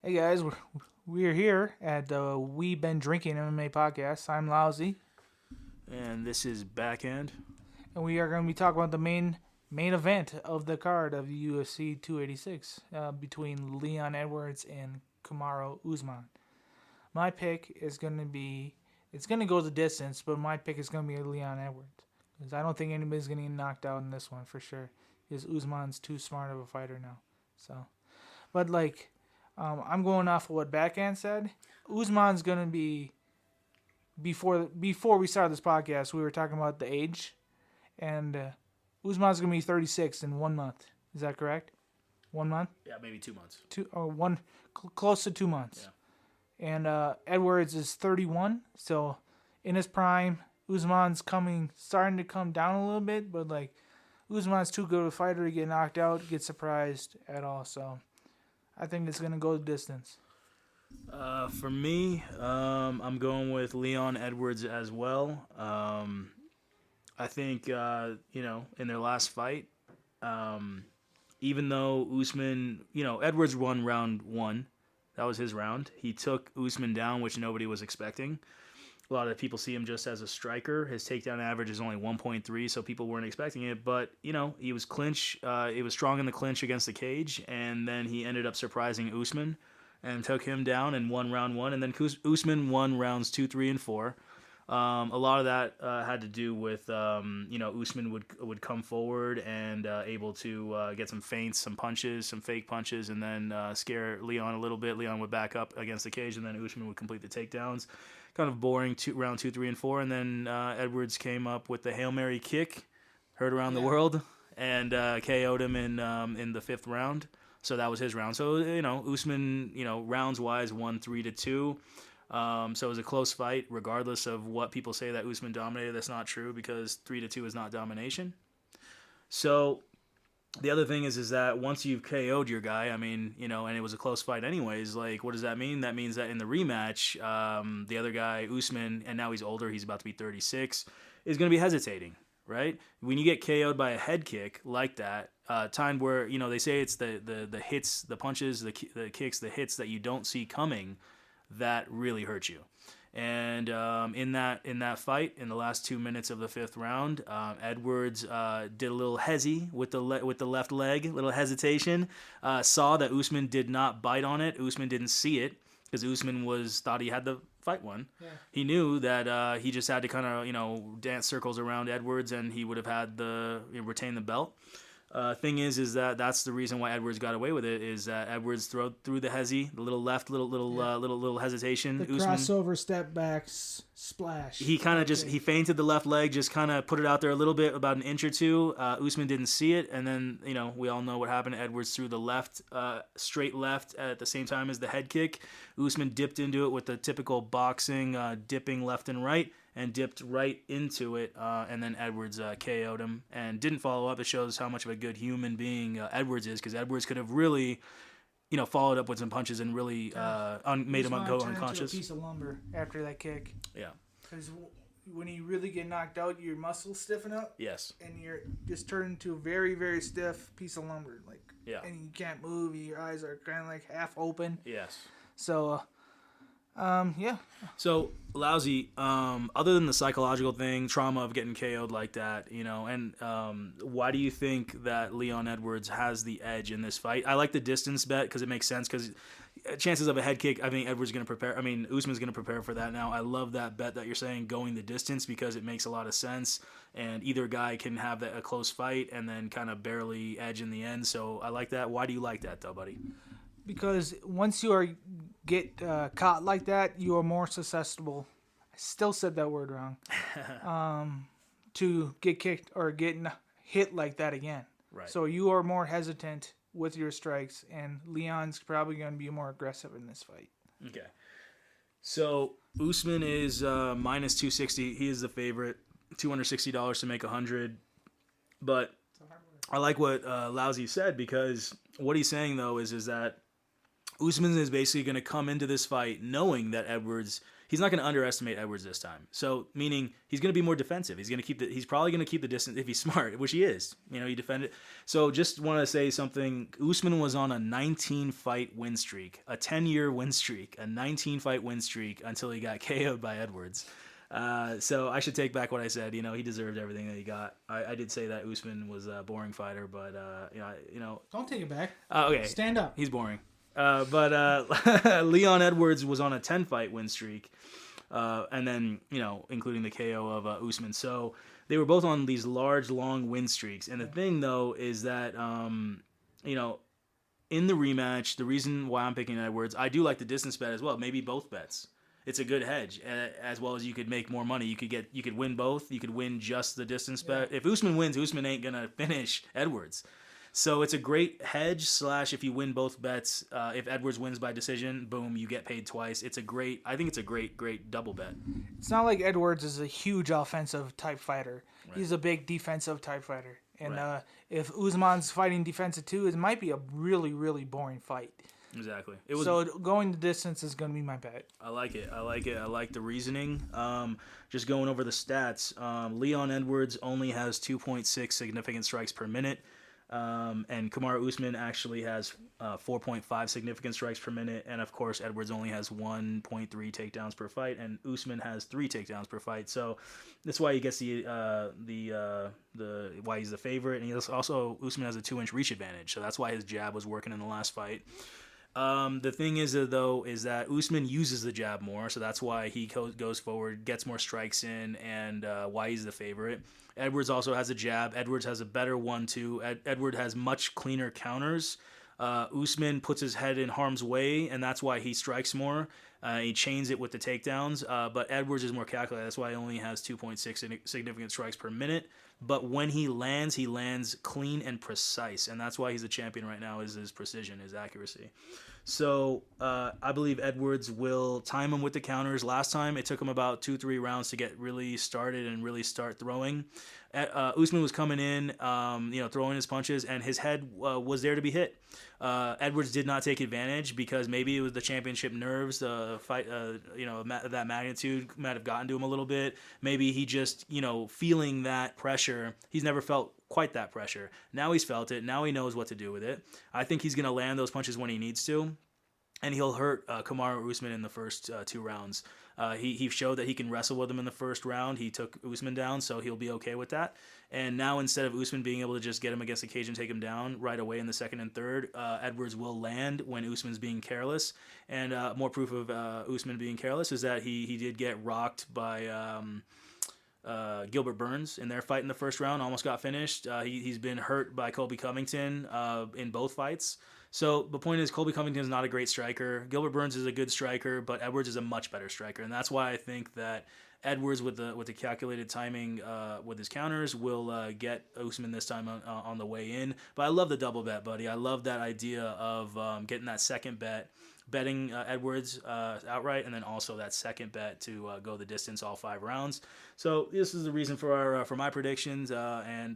Hey guys, we're here at the We Been Drinking MMA podcast. I'm Lousy, And this is Backhand. and we are going to be talking about the main event of the card of the UFC 286 between Leon Edwards and Kamaru Usman. My pick is going to be, it's going to go the distance, but my pick is going to be Leon Edwards. Because I don't think anybody's going to get knocked out in this one for sure. Because Usman's too smart of a fighter now. So, but like, I'm going off of what Backhand said. Usman's going to be, before we started this podcast, we were talking about the age. And Usman's going to be 36 in 1 month. Is that correct? 1 month? Yeah, maybe 2 months. Close to 2 months. Yeah. And Edwards is 31, so in his prime. Usman's starting to come down a little bit, but like Usman's too good of a fighter to get knocked out, get surprised at all. So I think it's gonna go the distance. For me, I'm going with Leon Edwards as well. I think in their last fight, even though Usman, Edwards won round 1. That was his round. He took Usman down, which nobody was expecting. A lot of people see him just as a striker. His takedown average is only 1.3, so people weren't expecting it. But, he was clinch. He was strong in the clinch against the cage, and then he ended up surprising Usman and took him down and won round 1. And then Usman won rounds 2, 3, and 4. A lot of that had to do with, Usman would come forward and able to get some feints, some punches, some fake punches, and then scare Leon a little bit. Leon would back up against the cage, and then Usman would complete the takedowns. Kind of boring round 2, 3, and 4. And then Edwards came up with the Hail Mary kick, heard around the world, and KO'd him in the 5th round. So that was his round. So, Usman, rounds-wise, won 3-2. So it was a close fight, regardless of what people say that Usman dominated. That's not true because 3-2 is not domination. So the other thing is that once you've KO'd your guy, and it was a close fight anyways, like, what does that mean? That means that in the rematch, the other guy, Usman, and now he's older, he's about to be 36, is going to be hesitating, right? When you get KO'd by a head kick like that, time where, they say it's the hits, the punches, the kicks, the hits that you don't see coming that really hurt you. And in that fight, in the last 2 minutes of the 5th round, Edwards did a little hezzy with the left leg, little hesitation. Saw that Usman did not bite on it. Usman didn't see it because Usman thought he had the fight won. Yeah. He knew that he just had to kind of dance circles around Edwards, and he would have had retain the belt. Thing is that that's the reason why Edwards got away with it, is that Edwards threw the hezzy, the little left, little hesitation. The Usman, crossover step back splash. he kind of he feinted the left leg, just kind of put it out there a little bit, about an inch or two. Usman didn't see it, and then we all know what happened. Edwards threw the left, straight left at the same time as the head kick. Usman dipped into it with the typical boxing, dipping left and right, and dipped right into it, and then Edwards KO'd him and didn't follow up. It shows how much of a good human being Edwards is, because Edwards could have really, followed up with some punches and really made him go unconscious. Into a piece of lumber after that kick. Yeah. Because when you really get knocked out, your muscles stiffen up. Yes. And you're just turned into a very, very stiff piece of lumber. And you can't move. Your eyes are kind of like half open. Yes. So, yeah. So, Lousy, other than the psychological thing, trauma of getting KO'd like that, and why do you think that Leon Edwards has the edge in this fight? I like the distance bet because it makes sense, because chances of a head kick, I think Edwards is going to prepare. Usman's going to prepare for that now. I love that bet that you're saying, going the distance, because it makes a lot of sense, and either guy can have a close fight and then kind of barely edge in the end. So I like that. Why do you like that, though, buddy? Because once you get caught like that, you are more susceptible. I still said that word wrong. To get kicked or get hit like that again. Right. So you are more hesitant with your strikes, and Leon's probably going to be more aggressive in this fight. Okay. So Usman is minus 260. He is the favorite. $260 to make 100. But I like what Lousy said, because what he's saying, though, is that Usman is basically going to come into this fight knowing that he's not going to underestimate Edwards this time. So meaning he's going to be more defensive. He's probably going to keep the distance if he's smart, which he is. He defended. So just want to say something. Usman was on a 19-fight win streak, a 10-year win streak, a 19-fight win streak until he got KO'd by Edwards. So I should take back what I said. He deserved everything that he got. I did say that Usman was a boring fighter, but Don't take it back. Okay, Stand up. He's boring. But Leon Edwards was on a 10-fight win streak, and then including the KO of Usman. So they were both on these large, long win streaks. And the thing though is that in the rematch, the reason why I'm picking Edwards, I do like the distance bet as well. Maybe both bets. It's a good hedge, as well as you could make more money. You could win both. You could win just the distance bet. If Usman wins, Usman ain't gonna finish Edwards. So it's a great hedge / if you win both bets, if Edwards wins by decision, boom, you get paid twice. I think it's a great double bet. It's not like Edwards is a huge offensive type fighter. Right. He's a big defensive type fighter. And Right. If Usman's fighting defensive too, it might be a really, really boring fight. Exactly. So going the distance is going to be my bet. I like it. I like the reasoning. Just going over the stats, Leon Edwards only has 2.6 significant strikes per minute. And Kamaru Usman actually has 4.5 significant strikes per minute, and of course Edwards only has 1.3 takedowns per fight, and Usman has 3 takedowns per fight. So that's why he gets the why he's the favorite, and also Usman has a 2-inch reach advantage, so that's why his jab was working in the last fight. The thing is, though, is that Usman uses the jab more, so that's why he goes forward, gets more strikes in, and why he's the favorite. Edwards also has a jab. Edwards has a better 1-2. Edwards has much cleaner counters. Usman puts his head in harm's way, and that's why he strikes more. He chains it with the takedowns, but Edwards is more calculated. That's why he only has 2.6 significant strikes per minute. But when he lands clean and precise, and that's why he's a champion right now, is his precision, his accuracy. So I believe Edwards will time him with the counters. Last time, it took him about 2-3 rounds to get really started and really start throwing. Usman was coming in, throwing his punches, and his head was there to be hit. Edwards did not take advantage because maybe it was the championship nerves. The fight, that magnitude might have gotten to him a little bit. Maybe he just, feeling that pressure. He's never felt quite that pressure. Now he's felt it. Now he knows what to do with it. I think he's going to land those punches when he needs to. And he'll hurt Kamaru Usman in the first 2 rounds. He showed that he can wrestle with him in the first round. He took Usman down, so he'll be okay with that. And now instead of Usman being able to just get him against the cage and take him down right away in the second and third, Edwards will land when Usman's being careless. And more proof of Usman being careless is that he did get rocked by Gilbert Burns in their fight in the first round. Almost got finished. He's been hurt by Colby Covington in both fights. So the point is, Colby Covington is not a great striker. Gilbert Burns is a good striker, but Edwards is a much better striker, and that's why I think that Edwards, with the calculated timing with his counters, will get Usman this time on the way in. But I love the double bet, buddy. I love that idea of getting that second bet, betting Edwards outright, and then also that second bet to go the distance all 5 rounds. So this is the reason for my predictions. And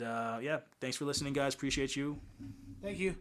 thanks for listening, guys. Appreciate you. Thank you.